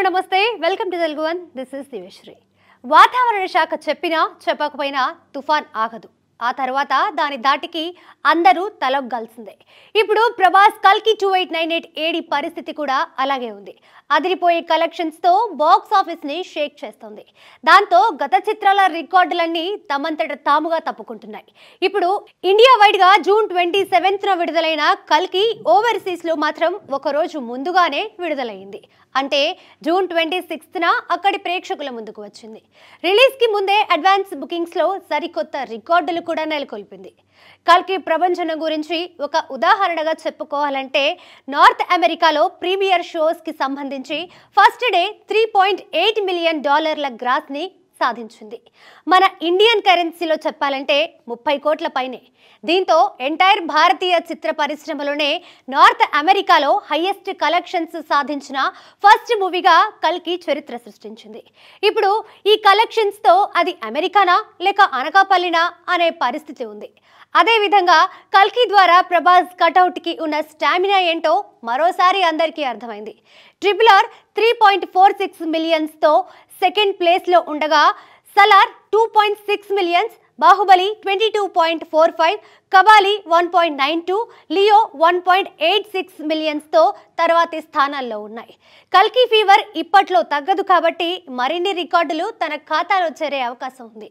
నమస్తే welcome to Telugu one this is Diveshri వాతావరణ శాఖ చెప్పినా చెప్పకపోయినా తుఫాన్ ఆగదు ఆ తర్వాత దాని దాటికి అందరూ తలొగ్గాల్సిందే ఇప్పుడు ప్రభాస్ కల్కి 2898 ఏడి పరిస్థితి కూడా అలాగే ఉంది అదిరిపోయే కలెక్షన్స్ తో బాక్స్ ఆఫీస్ ని షేక్ చేస్తుంది దాంతో గత చిత్రాల రికార్డులన్నీ తమంతట తాముగా తప్పుకుంటున్నాయి ఇప్పుడు ఇండియా వైడ్ గా జూన్ 27న విడుదలైన కల్కి ఓవర్సీస్ లో మాత్రం ఒక రోజు ముందుగానే విడుదలైంది అంటే జూన్ 26న అక్కడి ప్రేక్షకుల ముందుకు వచ్చింది రిలీజ్ కి ముందే అడ్వాన్స్ బుకింగ్స్ లో సరికొత్త రికార్డులు కూడా నెలకొల్పింది కల్కి ప్రభంజనం గురించి ఒక ఉదాహరణగా చెప్పుకోవాలంటే నార్త్ అమెరికాలో ప్రీమియర్ షోస్ కి సంబంధించి ఫస్ట్ డే $3.8 మిలియన్ గ్రాస్ ని సాధించింది మన ఇండియన్ కరెన్సీలో చెప్పాలంటే 30 కోట్ల పైనే దీంతో ఎంటైర్ భారతీయ చిత్ర పరిశ్రమలోనే నార్త్ అమెరికాలో హైయెస్ట్ కలెక్షన్స్ సాధించిన ఫస్ట్ మూవీగా కల్కి చరిత్ర సృష్టించింది ఇప్పుడు ఈ కలెక్షన్స్ తో అది అమెరికానా లేక అనకాపల్లినా అనే పరిస్థితి ఉంది అదేవిధంగా కల్కి ద్వారా ప్రభాస్ కటౌట్ కి ఉన్న స్టామినా ఏంటో మరోసారి అందరికీ అర్థమైంది RRR 3.46 మిలియన్స్ తో సెకండ్ ప్లేస్ లో ఉండగా Salaar 2.6 millions Baahubali 22.45 Kabali 1.92 Leo 1.86 millions తో తర్వాతి స్థానాల్లో ఉన్నాయి కల్కి ఫీవర్ ఇప్పట్లో తగ్గదు కాబట్టి మరిన్ని రికార్డులు తన ఖాతాలో చేరే అవకాశం ఉంది